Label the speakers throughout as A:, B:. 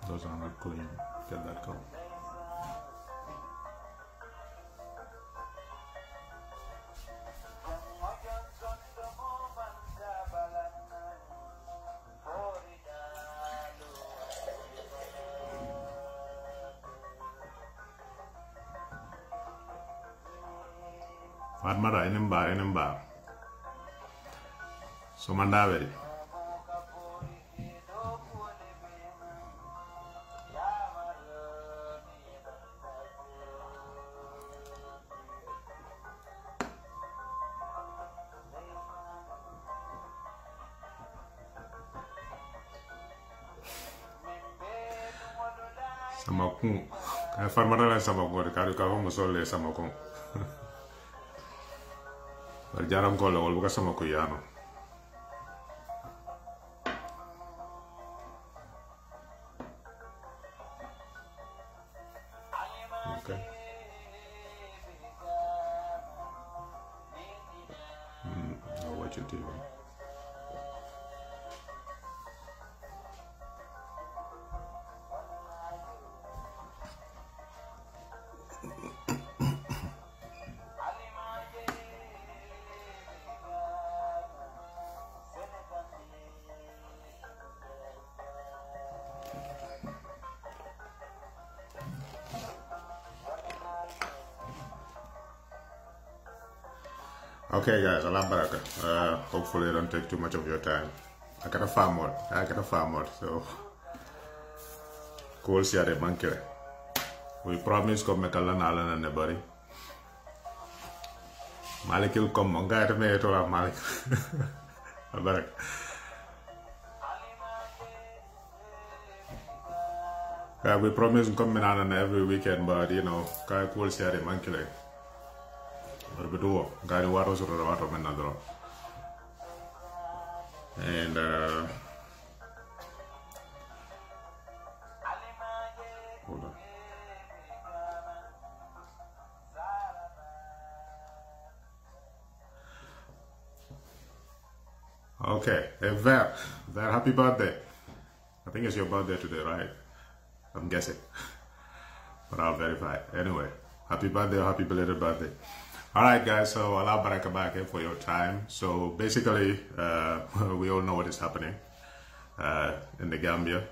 A: Those are not clean. Get that go. Farmara enembar. So mandaveri. Samakun. Farmara la samakun. Kari ka homo sole samakun. Jarang ko lawal buka sama ko yano. Okay. I'll watch your TV. Okay guys, Allah baraka. Hopefully I don't take too much of your time. I got a farm mode, so cool see the bankere. We promise come make Allah nalan and nebari. Malik will come on guy to me to Malik. Baraka. We promise come in every weekend, but you know, cool see the bankere. Gari water sort of water and hold on. Okay, Ver, happy birthday. I think it's your birthday today, right? I'm guessing, but I'll verify. Anyway, happy birthday or happy belated birthday. Alright guys, so Allah baraka back for your time. So basically, we all know what is happening in the Gambia.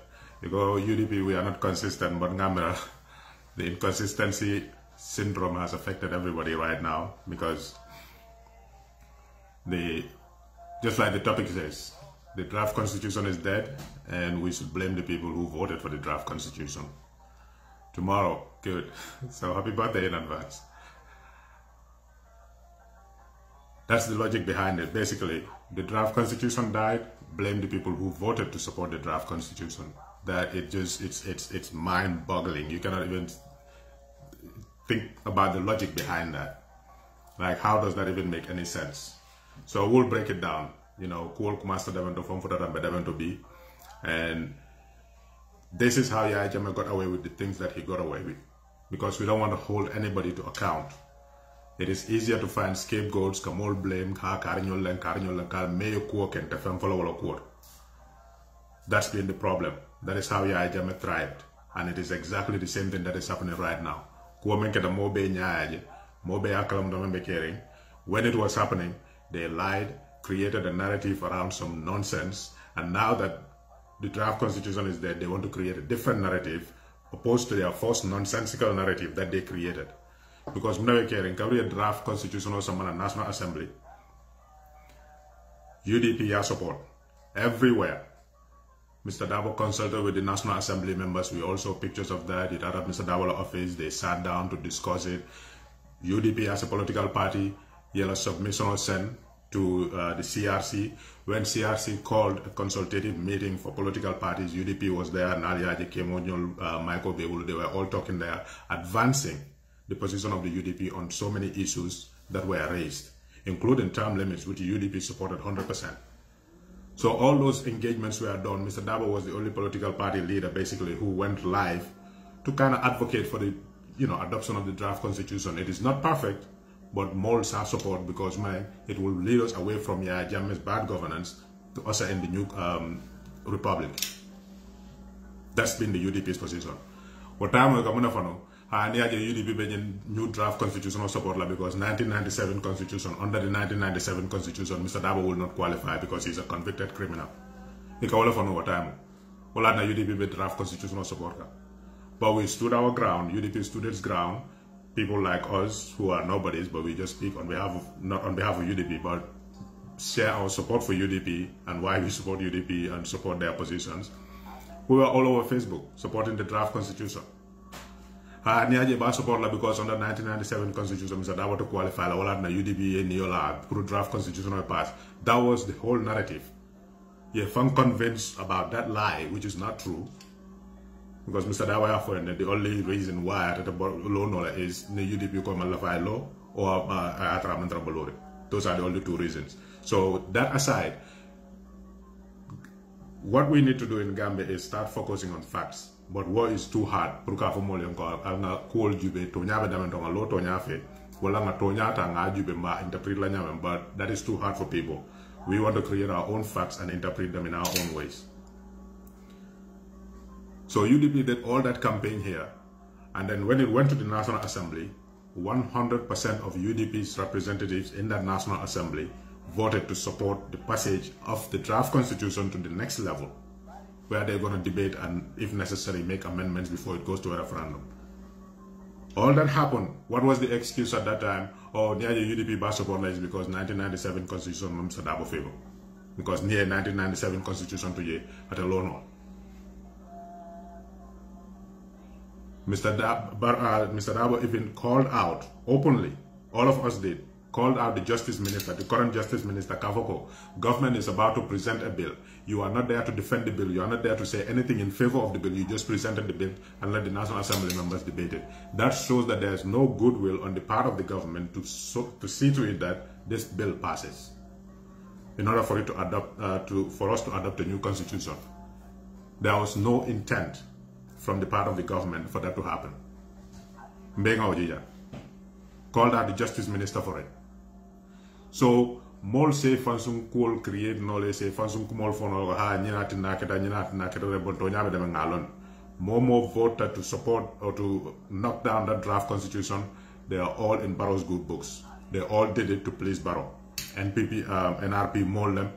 A: You go UDP, we are not consistent, but Gambia, the inconsistency syndrome has affected everybody right now because just like the topic says, the draft constitution is dead and we should blame the people who voted for the draft constitution. Tomorrow, good. So happy birthday in advance. That's the logic behind it. Basically, the draft constitution died, blame the people who voted to support the draft constitution. That it's mind-boggling. You cannot even think about the logic behind that. Like, how does that even make any sense? So we'll break it down. You know, master to be, and this is how Yahya Jammeh got away with the things that he got away with, because we don't want to hold anybody to account. It is easier to find scapegoats, kamol blame, that's been the problem. That is how Yahya Jammeh thrived. And it is exactly the same thing that is happening right now. When it was happening, they lied, created a narrative around some nonsense, and now that the draft constitution is dead, they want to create a different narrative opposed to their first nonsensical narrative that they created. Because mnawe caring, a draft constitution or some National Assembly, UDP has support everywhere. Mr. Dabo consulted with the National Assembly members. We also pictures of that. It had at Mr. Dabo's office. They sat down to discuss it. UDP as a political party, a submission was sent to the CRC. When CRC called a consultative meeting for political parties, UDP was there. Nadia Kemonyol, Michael Bebulu, they were all talking there, advancing the position of the UDP on so many issues that were raised, including term limits, which the UDP supported 100%. So all those engagements were done. Mr. Dabo was the only political party leader, basically, who went live to kind of advocate for the, adoption of the draft constitution. It is not perfect, but molds our support because, it will lead us away from Yahya Jammeh's bad governance to usher in the new republic. That's been the UDP's position. What time we come on and the UDP being new draft constitutional support because 1997 constitution, under the 1997 constitution, Mr. Dabo will not qualify because he's a convicted criminal. He can all what time. Well, at UDP be draft constitutional support. But we stood our ground, UDP stood its ground. People like us who are nobodies, but we just speak on behalf of, not on behalf of UDP, but share our support for UDP and why we support UDP and support their positions. We were all over Facebook supporting the draft constitution. Support because under 1997 constitution, Mr. Dabo to qualify la UDP and Neola through draft constitutional pass. That was the whole narrative. If I'm convinced about that lie, which is not true, because Mr. Dabo the only reason why the law is the UDP come law or those are the only two reasons. So that aside, what we need to do in Gambia is start focusing on facts. But war is too hard. But that is too hard for people. We want to create our own facts and interpret them in our own ways. So UDP did all that campaign here. And then when it went to the National Assembly, 100% of UDP's representatives in that National Assembly voted to support the passage of the draft constitution to the next level, where they're going to debate and, if necessary, make amendments before it goes to a referendum. All that happened. What was the excuse at that time? Oh, near the UDP bar support is because 1997 constitution Mr. Dabo favor. Because near 1997 constitution to ye at a low Mr. Dabo even called out openly, all of us did, called out the Justice Minister, the current Justice Minister, Kavoko. Government is about to present a bill. You are not there to defend the bill. You are not there to say anything in favor of the bill. You just presented the bill and let the National Assembly members debate it. That shows that there is no goodwill on the part of the government to see to it that this bill passes. In order for it to adopt, for us to adopt a new constitution, there was no intent from the part of the government for that to happen. Mbenga Ojija called out the Justice Minister for it. So, mol say fansum cool create knowledge say fansum kumol fono ha nyinati naketa rebonto nyabe dem ngalon. More voted to support or to knock down that draft constitution. They are all in Barrow's good books. They all did it to please Barrow. NPP, NRP, more them,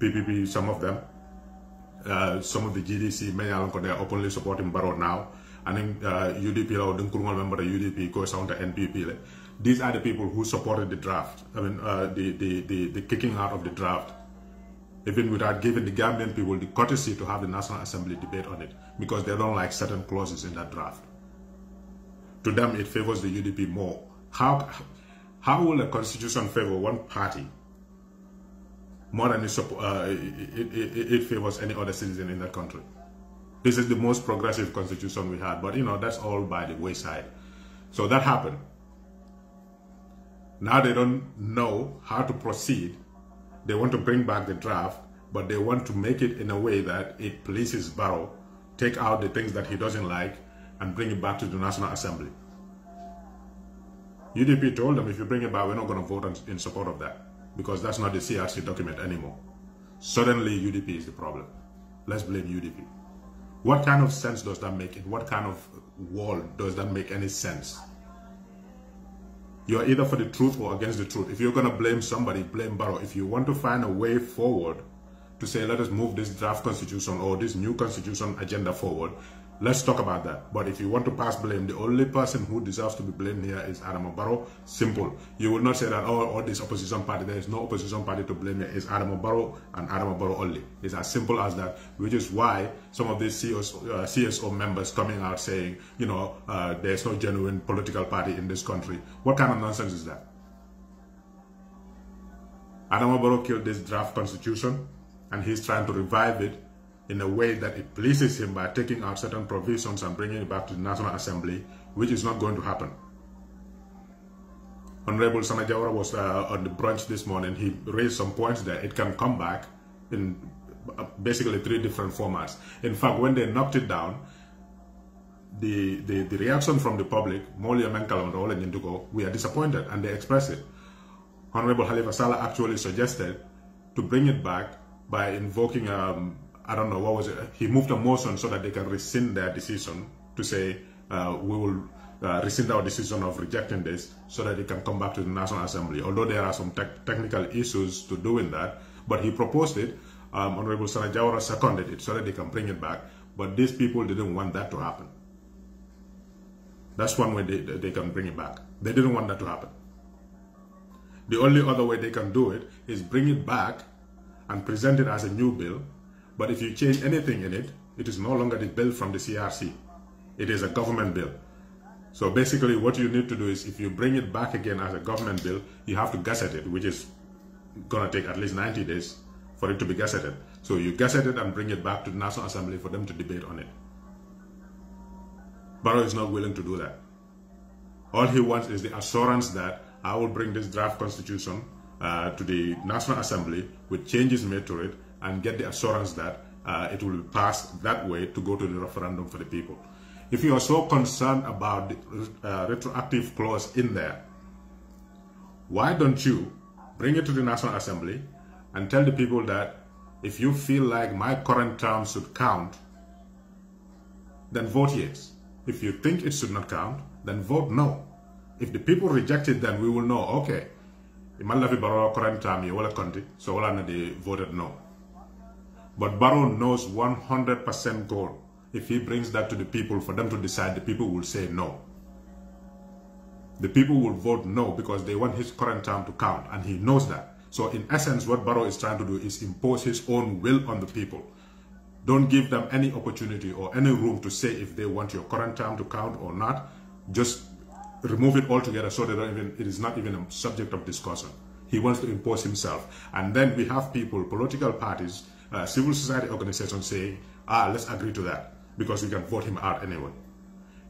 A: PPP, some of them. Some of the GDC, many of them, they are openly supporting Barrow now. I think UDP or Dunkurungal member the UDP goes on to NPP. These are the people who supported the draft. I mean, the kicking out of the draft, even without giving the Gambian people the courtesy to have the National Assembly debate on it, because they don't like certain clauses in that draft. To them, it favors the UDP more. How will a constitution favor one party more than it favors any other citizen in that country? This is the most progressive constitution we had, but you know, that's all by the wayside. So that happened. Now they don't know how to proceed. They want to bring back the draft, but they want to make it in a way that it pleases Barrow, take out the things that he doesn't like, and bring it back to the National Assembly. UDP told them, if you bring it back, we're not going to vote in support of that, because that's not the CRC document anymore. Suddenly, UDP is the problem. Let's blame UDP. What kind of sense does that make? In what kind of world does that make any sense? You're either for the truth or against the truth. If you're going to blame somebody, blame Barrow. If you want to find a way forward to say, let us move this draft constitution or this new constitution agenda forward, let's talk about that. But if you want to pass blame, the only person who deserves to be blamed here is Adama Barrow. Simple. You will not say that, oh, this opposition party, there is no opposition party to blame here. It's Adama Barrow and Adama Barrow only. It's as simple as that, which is why some of these CSO members coming out saying, you know, there's no genuine political party in this country. What kind of nonsense is that? Adama Barrow killed this draft constitution, and he's trying to revive it in a way that it pleases him by taking out certain provisions and bringing it back to the National Assembly, which is not going to happen. Honorable Sanajawara was on the brunch this morning. He raised some points there. It can come back in basically 3 different formats. In fact, when they knocked it down, the reaction from the public, we are disappointed, and they expressed it. Honorable Halifa Sallah actually suggested to bring it back by invoking I don't know, what was it? He moved a motion so that they can rescind their decision to say, we will rescind our decision of rejecting this so that it can come back to the National Assembly. Although there are some technical issues to doing that, but he proposed it. Honorable Sana Jawara seconded it so that they can bring it back. But these people didn't want that to happen. That's one way they can bring it back. They didn't want that to happen. The only other way they can do it is bring it back and present it as a new bill. But if you change anything in it, it is no longer the bill from the CRC. It is a government bill. So basically what you need to do is, if you bring it back again as a government bill, you have to gazette it, which is going to take at least 90 days for it to be gazetted. So you gazette it and bring it back to the National Assembly for them to debate on it. Barrow is not willing to do that. All he wants is the assurance that I will bring this draft constitution to the National Assembly with changes made to it and get the assurance that it will pass that way to go to the referendum for the people. If you are so concerned about the retroactive clause in there, why don't you bring it to the National Assembly and tell the people that if you feel like my current term should count, then vote yes. If you think it should not count, then vote no. If the people reject it, then we will know, okay, Imalavi Barrow current term, you will count it, so all they voted no. But Barrow knows 100% goal. If he brings that to the people for them to decide, the people will say no. The people will vote no because they want his current term to count, and he knows that. So in essence, what Barrow is trying to do is impose his own will on the people. Don't give them any opportunity or any room to say if they want your current term to count or not. Just remove it altogether so it is not even a subject of discussion. He wants to impose himself. And then we have people, political parties, civil society organizations saying, let's agree to that because we can vote him out anyway.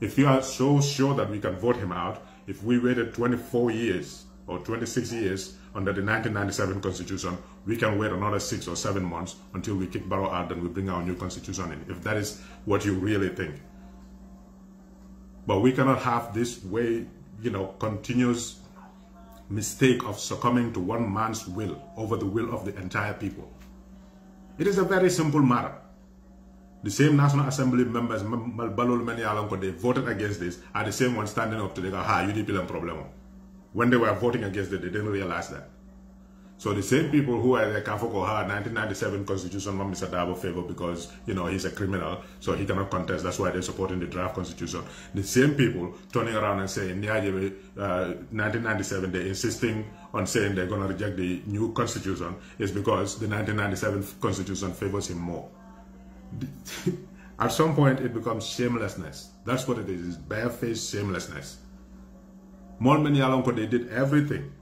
A: If you are so sure that we can vote him out, if we waited 24 years or 26 years under the 1997 constitution, we can wait another 6 or 7 months until we kick Barrow out and we bring our new constitution in, if that is what you really think. But we cannot have this way, continuous mistake of succumbing to one man's will over the will of the entire people. It is a very simple matter. The same National Assembly members, they voted against this, are the same ones standing up to the UDP and problem. When they were voting against it, they didn't realize that. So the same people who are the 1997 constitution, Mr. Dabo favor because, he's a criminal, so he cannot contest. That's why they're supporting the draft constitution. The same people turning around and saying, 1997, they're insisting on saying they're going to reject the new constitution is because the 1997 constitution favors him more. At some point, it becomes shamelessness. That's what it is barefaced shamelessness. Molmeni Alonko, they did everything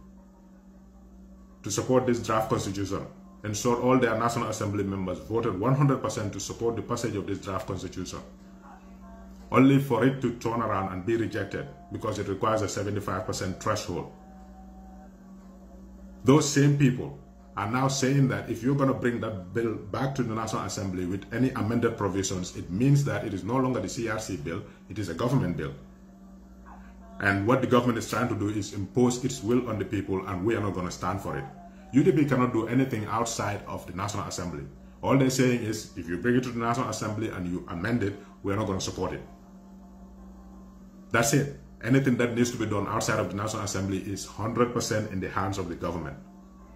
A: to support this draft constitution. And so all their National Assembly members voted 100% to support the passage of this draft constitution. Only for it to turn around and be rejected because it requires a 75% threshold. Those same people are now saying that if you're going to bring that bill back to the National Assembly with any amended provisions, it means that it is no longer the CRC bill, it is a government bill. And what the government is trying to do is impose its will on the people, and we are not going to stand for it. UDP cannot do anything outside of the National Assembly. All they're saying is, if you bring it to the National Assembly and you amend it, we are not going to support it. That's it. Anything that needs to be done outside of the National Assembly is 100% in the hands of the government.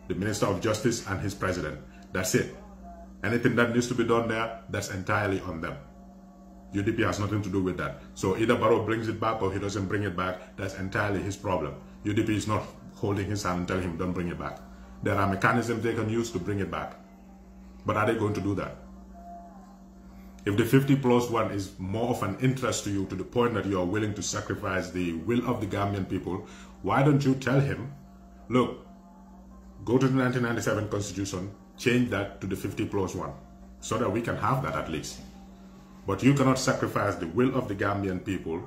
A: The Minister of Justice and his president. That's it. Anything that needs to be done there, that's entirely on them. UDP has nothing to do with that. So either Barrow brings it back or he doesn't bring it back, that's entirely his problem. UDP is not holding his hand and telling him don't bring it back. There are mechanisms they can use to bring it back. But are they going to do that? If the 50+1 is more of an interest to you to the point that you are willing to sacrifice the will of the Gambian people, why don't you tell him, look, go to the 1997 constitution, change that to the 50+1, so that we can have that at least. But you cannot sacrifice the will of the Gambian people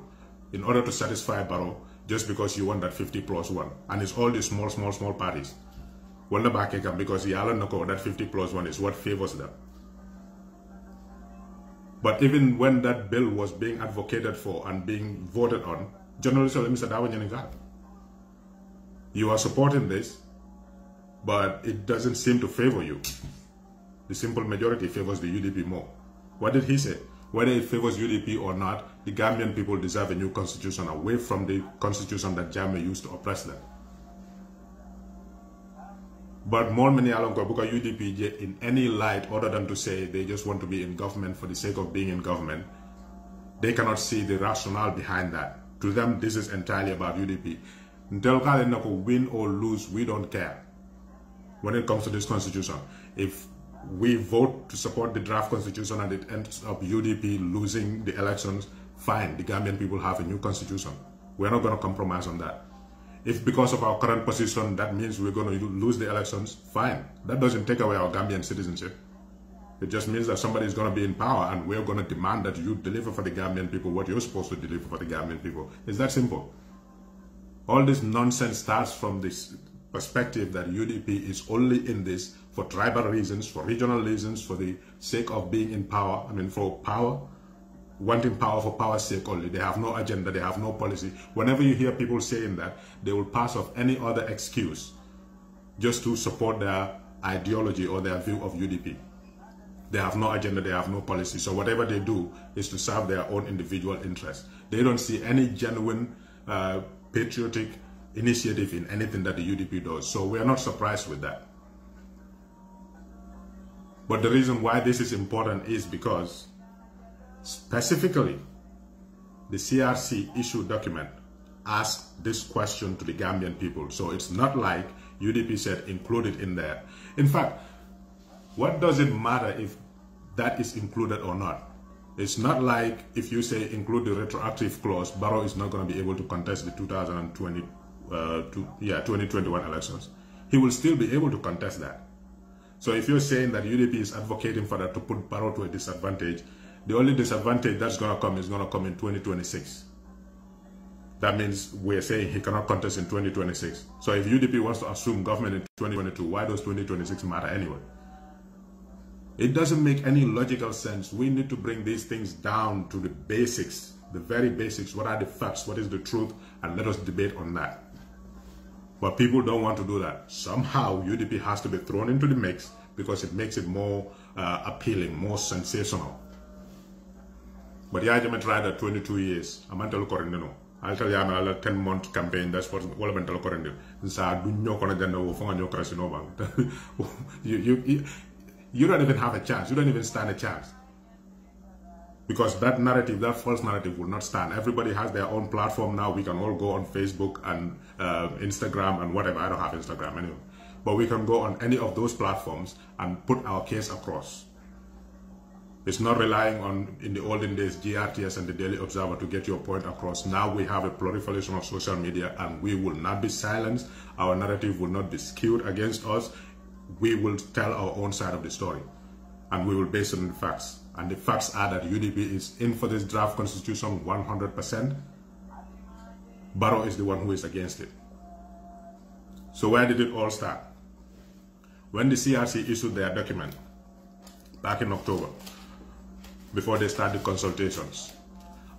A: in order to satisfy Barrow just because you want that 50+1. And it's all these small parties. Well, the back because the Alan Noko, that 50+1 is what favors them. But even when that bill was being advocated for and being voted on, journalists told Mr. Dawa, you are supporting this, but it doesn't seem to favor you. The simple majority favors the UDP more. What did he say? Whether it favors UDP or not, the Gambian people deserve a new constitution away from the constitution that Jammeh used to oppress them. But more many along Buka UDP in any light other than to say they just want to be in government for the sake of being in government, they cannot see the rationale behind that. To them, this is entirely about UDP. Win or lose, we don't care. When it comes to this constitution, if we vote to support the draft constitution and it ends up UDP losing the elections, fine, the Gambian people have a new constitution. We're not going to compromise on that. If because of our current position that means we're going to lose the elections, fine. That doesn't take away our Gambian citizenship. It just means that somebody is going to be in power and we're going to demand that you deliver for the Gambian people what you're supposed to deliver for the Gambian people. It's that simple. All this nonsense starts from this perspective that UDP is only in this for tribal reasons, for regional reasons, for the sake of being in power. I mean, for power, wanting power for power's sake only. They have no agenda, they have no policy. Whenever you hear people saying that, they will pass off any other excuse just to support their ideology or their view of UDP. They have no agenda, they have no policy. So whatever they do is to serve their own individual interests. They don't see any genuine patriotic initiative in anything that the UDP does. So we are not surprised with that. But the reason why this is important is because specifically the CRC issue document asked this question to the Gambian people. So it's not like UDP said include it in there. In fact, what does it matter if that is included or not? It's not like if you say include the retroactive clause, Barrow is not going to be able to contest the 2021 elections. He will still be able to contest that. So if you're saying that UDP is advocating for that to put Barrow to a disadvantage, the only disadvantage that's going to come is going to come in 2026. That means we're saying he cannot contest in 2026. So if UDP wants to assume government in 2022, why does 2026 matter anyway? It doesn't make any logical sense. We need to bring these things down to the basics, the very basics. What are the facts? What is the truth? And let us debate on that. But people don't want to do that. Somehow UDP has to be thrown into the mix because it makes it more appealing, more sensational. But yeah, I tried that 22 years. I'm not I'll tell you, I'm a 10-month campaign. That's what I'm going to do. You don't even have a chance. You don't even stand a chance. Because that narrative, that false narrative will not stand. Everybody has their own platform now. We can all go on Facebook and Instagram and whatever. I don't have Instagram anyway. But we can go on any of those platforms and put our case across. It's not relying on, in the olden days, GRTS and the Daily Observer to get your point across. Now we have a proliferation of social media and we will not be silenced. Our narrative will not be skewed against us. We will tell our own side of the story. And we will base it on the facts. And the facts are that UDP is in for this draft constitution 100%. Barrow is the one who is against it. So where did it all start? When the CRC issued their document back in October, before they started consultations,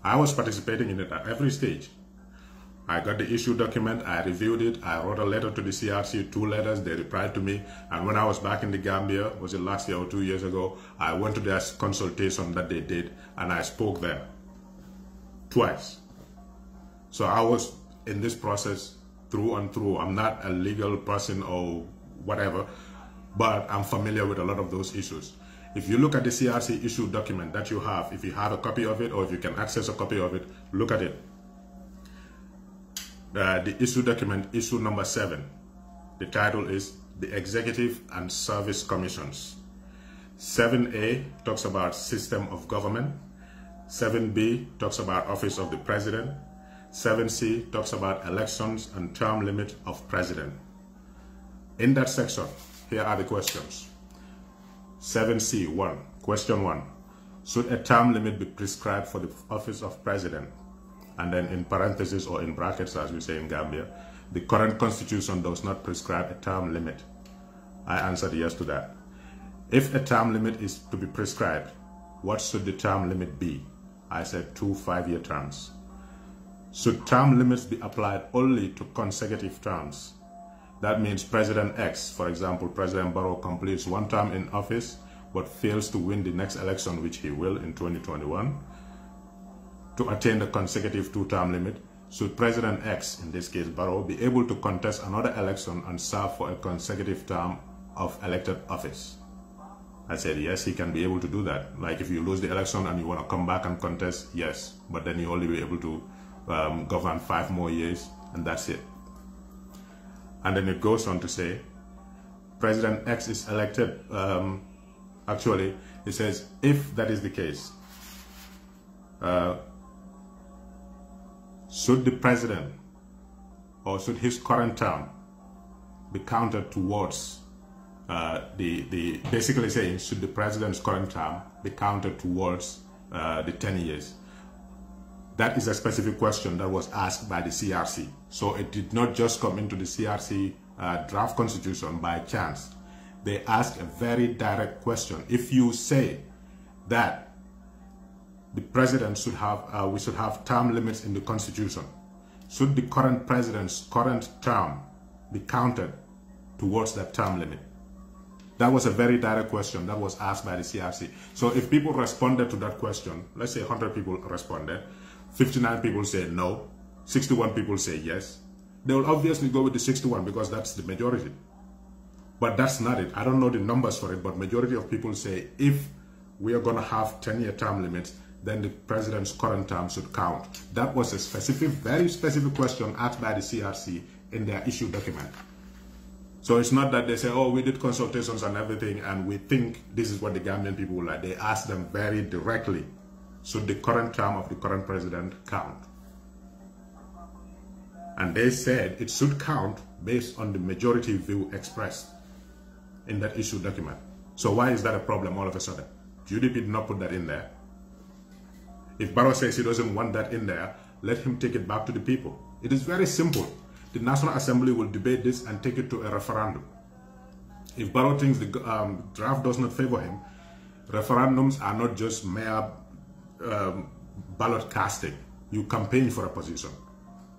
A: I was participating in it at every stage. I got the issue document, I reviewed it, I wrote a letter to the CRC, 2 letters, they replied to me, and when I was back in the Gambia, was it last year or 2 years ago, I went to their consultation that they did, and I spoke there, twice. So I was in this process through and through. I'm not a legal person or whatever, but I'm familiar with a lot of those issues. If you look at the CRC issue document that you have, if you have a copy of it, or if you can access a copy of it, look at it. The issue document, issue number 7. The title is The Executive and Service Commissions. 7A talks about system of government. 7B talks about office of the president. 7C talks about elections and term limit of president. In that section, here are the questions. 7C, 1. Question 1. Should a term limit be prescribed for the office of president? And then in parentheses or in brackets, as we say in Gambia, the current constitution does not prescribe a term limit. I answered yes to that. If a term limit is to be prescribed, what should the term limit be? I said 2 5-year terms. Should term limits be applied only to consecutive terms? That means President X, for example, President Barrow completes 1 term in office, but fails to win the next election, which he will in 2021, to attain the consecutive two-term limit, should President X, in this case Barrow, be able to contest another election and serve for a consecutive term of elected office? I said, yes, he can be able to do that. Like if you lose the election and you want to come back and contest, yes, but then you only be able to govern 5 more years, and that's it. And then it goes on to say, President X is elected, actually, it says, if that is the case, should the president, or should his current term be counted towards basically saying, should the president's current term be counted towards the 10 years? That is a specific question that was asked by the CRC. So it did not just come into the CRC draft constitution by chance. They asked a very direct question. If you say that the president should have, we should have term limits in the constitution, should the current president's current term be counted towards that term limit? That was a very direct question that was asked by the CRC. So if people responded to that question, let's say 100 people responded, 59 people say no, 61 people say yes, they will obviously go with the 61 because that's the majority. But that's not it. I don't know the numbers for it, but majority of people say if we are going to have 10-year term limits, then the president's current term should count. That was a specific, very specific question asked by the CRC in their issue document. So it's not that they say, oh, we did consultations and everything and we think this is what the Gambian people would like. They asked them very directly, should the current term of the current president count? And they said it should count based on the majority view expressed in that issue document. So why is that a problem all of a sudden? UDP did not put that in there. If Barrow says he doesn't want that in there, let him take it back to the people. It is very simple. The National Assembly will debate this and take it to a referendum. If Barrow thinks the draft does not favor him, referendums are not just mere ballot casting. You campaign for a position.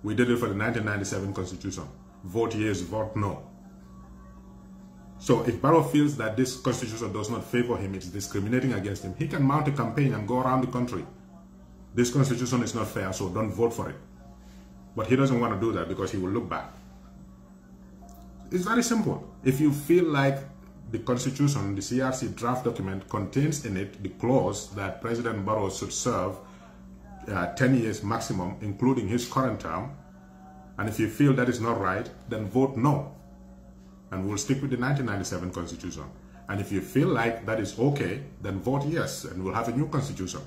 A: We did it for the 1997 Constitution. Vote yes, vote no. So if Barrow feels that this Constitution does not favor him, it's discriminating against him, he can mount a campaign and go around the country. This Constitution is not fair, so don't vote for it. But he doesn't want to do that because he will look bad. It's very simple. If you feel like the Constitution, the CRC draft document, contains in it the clause that President Barrow should serve 10 years maximum, including his current term, and if you feel that is not right, then vote no. And we'll stick with the 1997 Constitution. And if you feel like that is okay, then vote yes, and we'll have a new Constitution.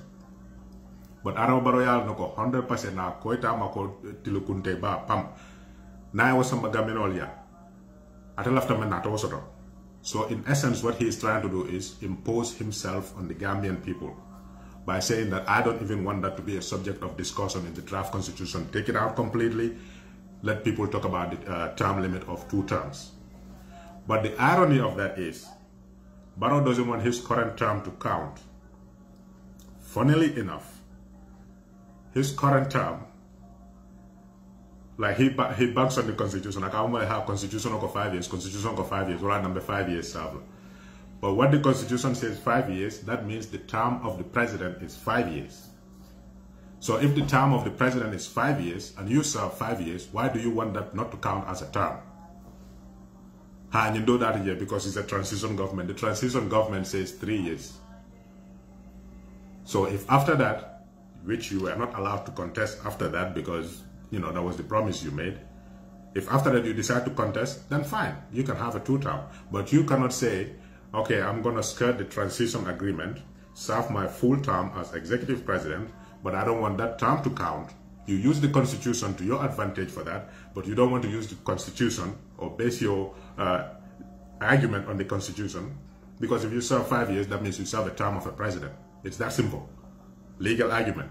A: But Arrow Baroyal no ko 100% na koita mako tilukunte ba pam na was some gaminolya atalafta menato soto. So in essence what he is trying to do is impose himself on the Gambian people by saying that I don't even want that to be a subject of discussion in the draft constitution. Take it out completely. Let people talk about the term limit of 2 terms. But the irony of that is Barrow doesn't want his current term to count. Funnily enough, his current term, like he banks on the constitution. Like I want to have constitution for 5 years, constitution for 5 years, right? Number 5 years, but what the constitution says 5 years, that means the term of the president is 5 years. So if the term of the president is 5 years and you serve 5 years, why do you want that not to count as a term? And you do that here because it's a transition government. The transition government says 3 years. So if after that, which you were not allowed to contest after that because, you know, that was the promise you made. If after that you decide to contest, then fine, you can have a 2-term. But you cannot say, okay, I'm going to skirt the transition agreement, serve my full term as executive president, but I don't want that term to count. You use the constitution to your advantage for that, but you don't want to use the constitution or base your argument on the constitution, because if you serve 5 years, that means you serve a term of a president. It's that simple. Legal argument.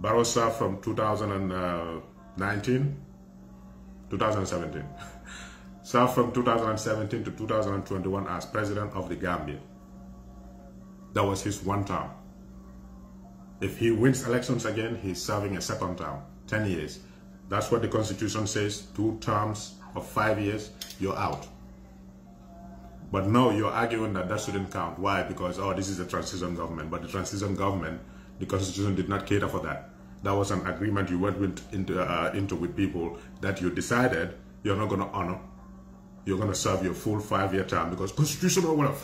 A: Barrow served from 2017. Served from 2017 to 2021 as president of the Gambia. That was his 1 term. If he wins elections again, he's serving a 2nd term, 10 years. That's what the constitution says, 2 terms of 5 years, you're out. But no, you're arguing that that shouldn't count. Why? Because, oh, this is a transition government. But the transition government, the constitution did not cater for that. That was an agreement you went into with people that you decided you're not going to honor. You're going to serve your full 5-year term because constitutional whatever.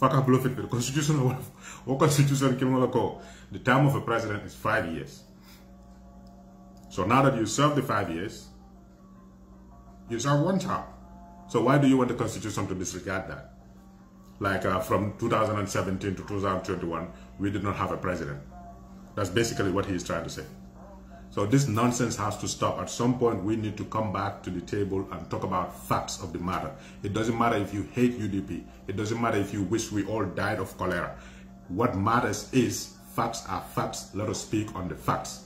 A: The constitutional whatever. What constitution can we call? The term of a president is 5 years. So now that you serve the 5 years, you serve 1 term. So why do you want the constitution to disregard that? Like from 2017 to 2021, we did not have a president. That's basically what he's trying to say. So this nonsense has to stop. At some point, we need to come back to the table and talk about facts of the matter. It doesn't matter if you hate UDP. It doesn't matter if you wish we all died of cholera. What matters is facts are facts. Let us speak on the facts.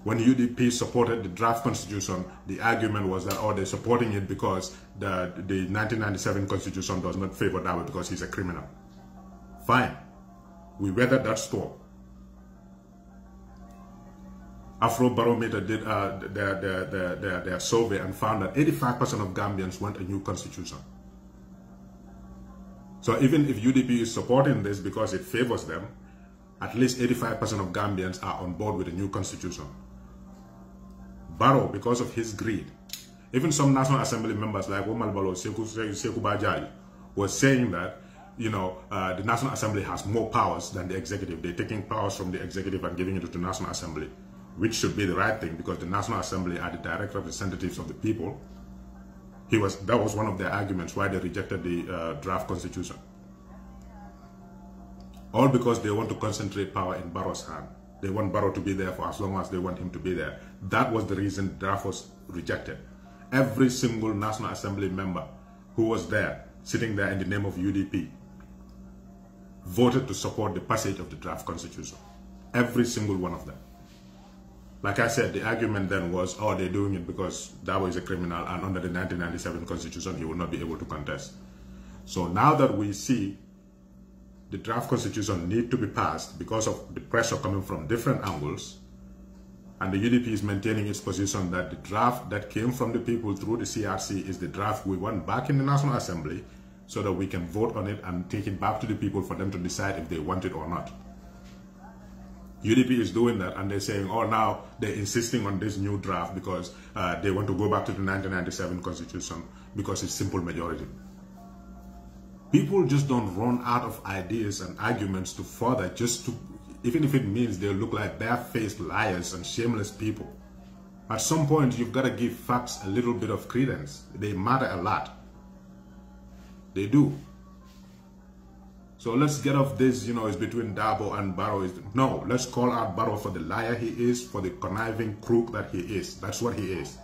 A: When UDP supported the draft constitution, the argument was that, oh, they're supporting it because the 1997 constitution does not favor Dabo because he's a criminal. Fine. We weathered that storm. Afrobarometer did their survey and found that 85% of Gambians want a new constitution. So even if UDP is supporting this because it favors them, at least 85% of Gambians are on board with a new constitution. Barrow, because of his greed, even some National Assembly members like Womal Balo, Sekou Bajai, was saying that, you know, the National Assembly has more powers than the executive. They're taking powers from the executive and giving it to the National Assembly, which should be the right thing because the National Assembly are the direct representatives of the people. That was one of their arguments why they rejected the draft constitution. All because they want to concentrate power in Barrow's hand. They want Barrow to be there for as long as they want him to be there. That was the reason the draft was rejected. Every single National Assembly member who was there, sitting there in the name of UDP, voted to support the passage of the draft constitution. Every single one of them. Like I said, the argument then was, oh, they're doing it because Dabo is a criminal and under the 1997 constitution, he will not be able to contest. So now that we see the draft constitution need to be passed because of the pressure coming from different angles, and the UDP is maintaining its position that the draft that came from the people through the CRC is the draft we want back in the National Assembly so that we can vote on it and take it back to the people for them to decide if they want it or not. UDP is doing that and they're saying, oh, now they're insisting on this new draft because they want to go back to the 1997 constitution because it's simple majority. People just don't run out of ideas and arguments to further just to, even if it means they look like bare-faced liars and shameless people. At some point, you've got to give facts a little bit of credence. They matter a lot. They do. So let's get off this, you know, it's between Dabo and Barrow. No, let's call out Barrow for the liar he is, for the conniving crook that he is. That's what he is.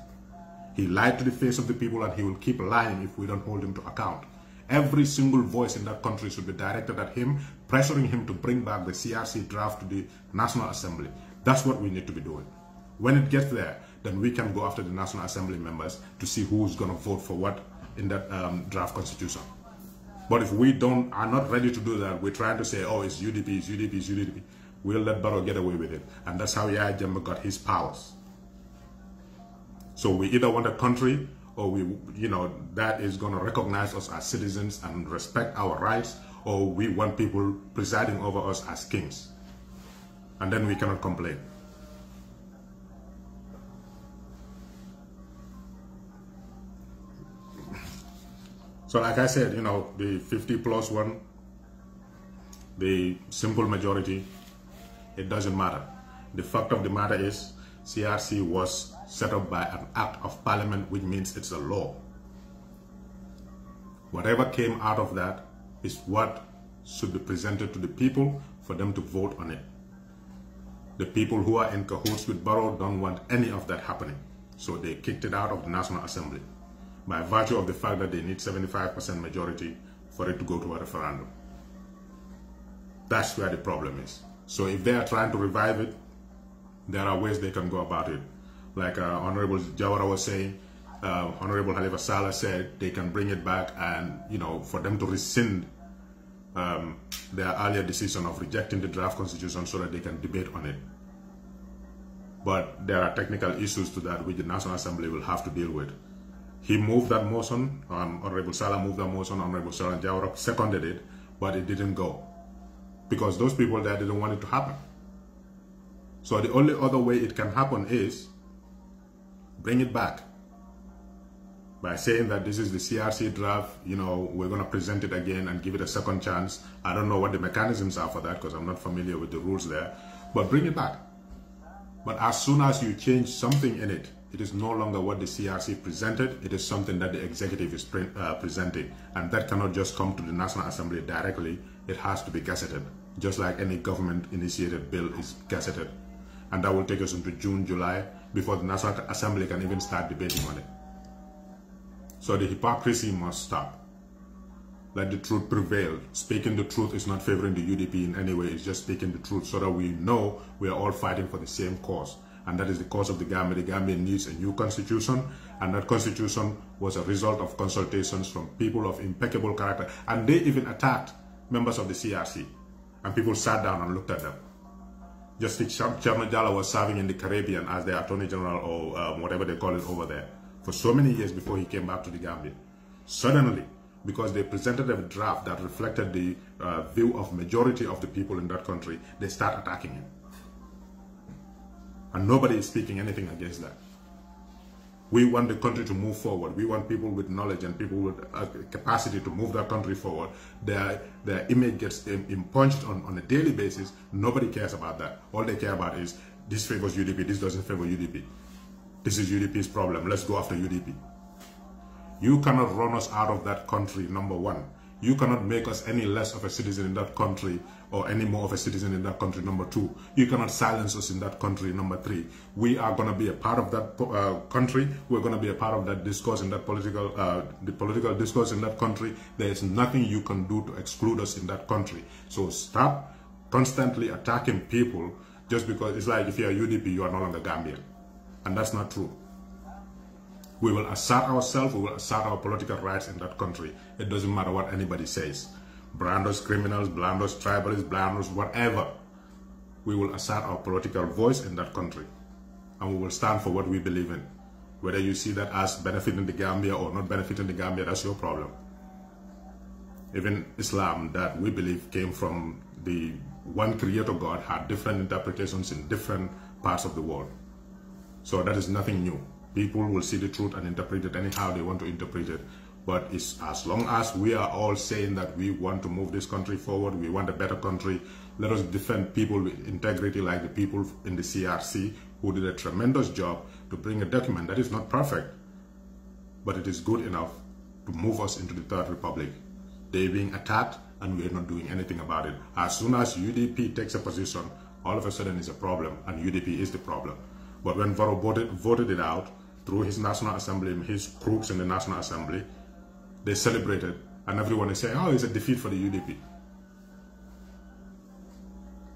A: He lied to the face of the people and he will keep lying if we don't hold him to account. Every single voice in that country should be directed at him, pressuring him to bring back the CRC draft to the National Assembly. That's what we need to be doing. When it gets there, then we can go after the National Assembly members to see who's going to vote for what in that draft constitution. But if we are not ready to do that, we're trying to say, oh, it's UDP, it's UDP, it's UDP. We'll let Barrow get away with it. And that's how Yahya Jammeh got his powers. So we either want a country or that is going to recognize us as citizens and respect our rights, or we want people presiding over us as kings. And then we cannot complain. So like I said, the 50+ one, the simple majority, it doesn't matter. The fact of the matter is CRC was set up by an act of parliament, which means it's a law. Whatever came out of that is what should be presented to the people for them to vote on it. The people who are in cahoots with Barrow don't want any of that happening. So they kicked it out of the National Assembly by virtue of the fact that they need 75% majority for it to go to a referendum. That's where the problem is. So if they are trying to revive it, there are ways they can go about it. Like Honorable Jawara was saying, Honorable Halifa Saleh said they can bring it back and, for them to rescind their earlier decision of rejecting the draft constitution so that they can debate on it. But there are technical issues to that which the National Assembly will have to deal with. He moved that motion, Honorable Salah moved that motion, Honorable Salah Jawara seconded it, but it didn't go. Because those people there didn't want it to happen. So the only other way it can happen is bring it back. By saying that this is the CRC draft, you know, we're going to present it again and give it a second chance. I don't know what the mechanisms are for that because I'm not familiar with the rules there. But bring it back. But as soon as you change something in it, it is no longer what the CRC presented. It is something that the executive is presenting. And that cannot just come to the National Assembly directly. It has to be gazetted, just like any government-initiated bill is gazetted. And that will take us into June, July, before the National Assembly can even start debating on it. So the hypocrisy must stop. Let the truth prevail. Speaking the truth is not favoring the UDP in any way. It's just speaking the truth so that we know we are all fighting for the same cause. And that is the cause of the Gambia. The Gambia needs a new constitution. And that constitution was a result of consultations from people of impeccable character. And they even attacked members of the CRC. And people sat down and looked at them. Justice Chairman Jala was serving in the Caribbean as the Attorney General or whatever they call it over there for so many years before he came back to the Gambia. Suddenly, because they presented a draft that reflected the view of majority of the people in that country, they start attacking him. And nobody is speaking anything against that. We want the country to move forward. We want people with knowledge and people with capacity to move that country forward. Their image gets impunged on a daily basis. Nobody cares about that. All they care about is this favors UDP, this doesn't favor UDP. This is UDP's problem. Let's go after UDP. You cannot run us out of that country, number one. You cannot make us any less of a citizen in that country or any more of a citizen in that country, number two. You cannot silence us in that country, number three. We are going to be a part of that country. We're going to be a part of that discourse in that the political discourse in that country. There is nothing you can do to exclude us in that country. So stop constantly attacking people just because it's like if you're a UDP, you are no longer Gambian. And that's not true. We will assert ourselves, we will assert our political rights in that country. It doesn't matter what anybody says. Brand us criminals, brand us tribalists, brand us whatever. We will assert our political voice in that country. And we will stand for what we believe in. Whether you see that as benefiting the Gambia or not benefiting the Gambia, that's your problem. Even Islam that we believe came from the one creator God had different interpretations in different parts of the world. So that is nothing new. People will see the truth and interpret it anyhow they want to interpret it. But it's as long as we are all saying that we want to move this country forward, we want a better country, let us defend people with integrity like the people in the CRC who did a tremendous job to bring a document that is not perfect, but it is good enough to move us into the Third Republic. They're being attacked and we're not doing anything about it. As soon as UDP takes a position, all of a sudden it's a problem and UDP is the problem. But when Varo voted it out through his National Assembly, his crooks in the National Assembly, they celebrated and everyone is saying, oh, it's a defeat for the UDP.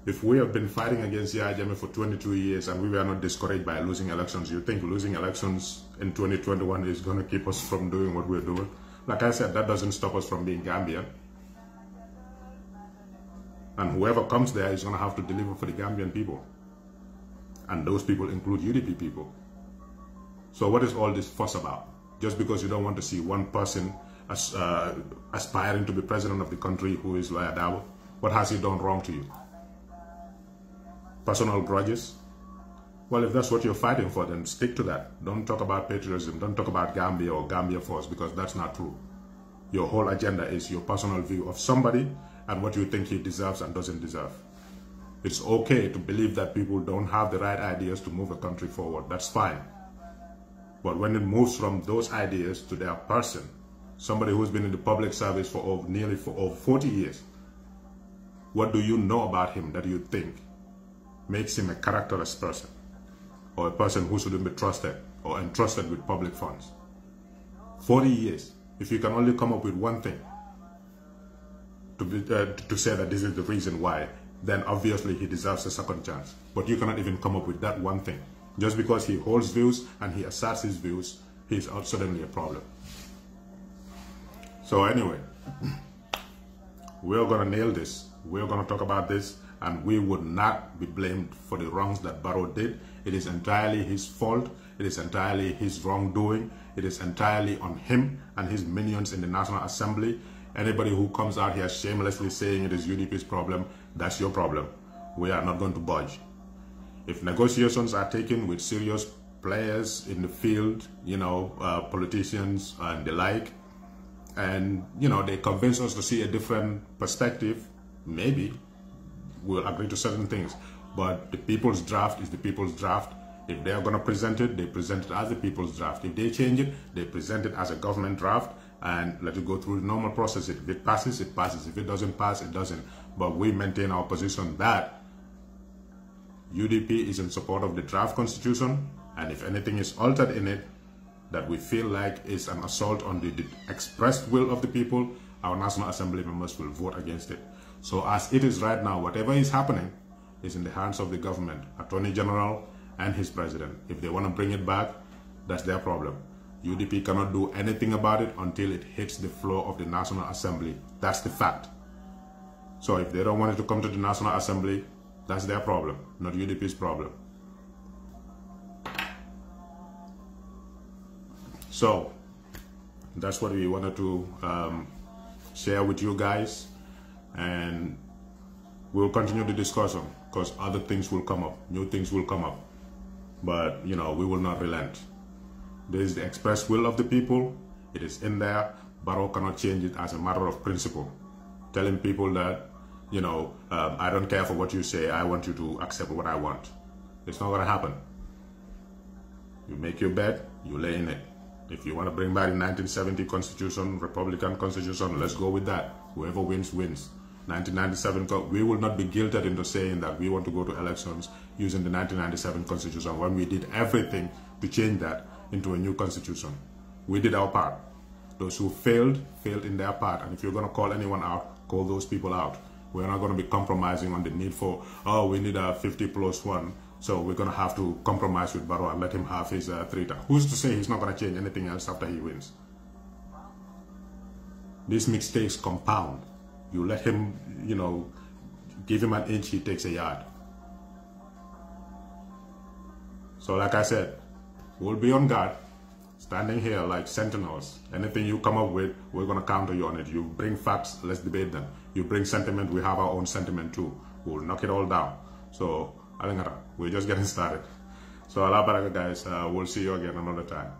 A: If we have been fighting against Yahya Jammeh for 22 years and we were not discouraged by losing elections, you think losing elections in 2021 is going to keep us from doing what we're doing? Like I said, that doesn't stop us from being Gambian. And whoever comes there is going to have to deliver for the Gambian people. And those people include UDP people. So what is all this fuss about? Just because you don't want to see one person aspiring to be president of the country who is Lawyer Dabo? What has he done wrong to you? Personal grudges? Well, if that's what you're fighting for, then stick to that. Don't talk about patriotism. Don't talk about Gambia or Gambia Force, because that's not true. Your whole agenda is your personal view of somebody and what you think he deserves and doesn't deserve. It's okay to believe that people don't have the right ideas to move a country forward. That's fine. But when it moves from those ideas to their person, somebody who's been in the public service for over 40 years, what do you know about him that you think makes him a characterless person or a person who shouldn't be trusted or entrusted with public funds? 40 years. If you can only come up with one thing to say that this is the reason why, then obviously he deserves a second chance. But you cannot even come up with that one thing. Just because he holds views and he asserts his views, he's suddenly a problem. So anyway, we're going to nail this. We're going to talk about this. and we would not be blamed for the wrongs that Barrow did. It is entirely his fault. It is entirely his wrongdoing. It is entirely on him and his minions in the National Assembly. Anybody who comes out here shamelessly saying it is UDP's problem, that's your problem. We are not going to budge. If negotiations are taken with serious players in the field, politicians and the like, and they convince us to see a different perspective, maybe we'll agree to certain things. But the people's draft is the people's draft. If they are going to present it, they present it as the people's draft. If they change it, they present it as a government draft and let it go through the normal process. If it passes, it passes. If it doesn't pass, it doesn't. But we maintain our position that UDP is in support of the draft constitution, and if anything is altered in it that we feel like is an assault on the expressed will of the people, our National Assembly members will vote against it. So as it is right now, whatever is happening is in the hands of the government, Attorney General and his president. If they want to bring it back, that's their problem. UDP cannot do anything about it until it hits the floor of the National Assembly. That's the fact. So if they don't want it to come to the National Assembly, that's their problem, not UDP's problem. So that's what we wanted to share with you guys, and we'll continue the discussion because other things will come up, new things will come up, but we will not relent. This is the express will of the people. It is in there. Barrow cannot change it as a matter of principle. Telling people that I don't care for what you say, I want you to accept what I want. It's not going to happen. You make your bed, you lay in it. If you want to bring back the 1970 Constitution, Republican Constitution, let's go with that. Whoever wins, wins. 1997, we will not be guilted into saying that we want to go to elections using the 1997 Constitution when we did everything to change that into a new Constitution. We did our part. Those who failed in their part. And if you're going to call anyone out, call those people out. We're not going to be compromising on the need for, we need a 50+1. So we're going to have to compromise with Barrow and let him have his 3 terms. Who's to say he's not going to change anything else after he wins? These mistakes compound. You let him, give him an inch, he takes a yard. So like I said, we'll be on guard, standing here like sentinels. Anything you come up with, we're going to counter you on it. You bring facts, let's debate them. You bring sentiment, we have our own sentiment too. We'll knock it all down. So, we're just getting started. So, Allah baraka guys, we'll see you again another time.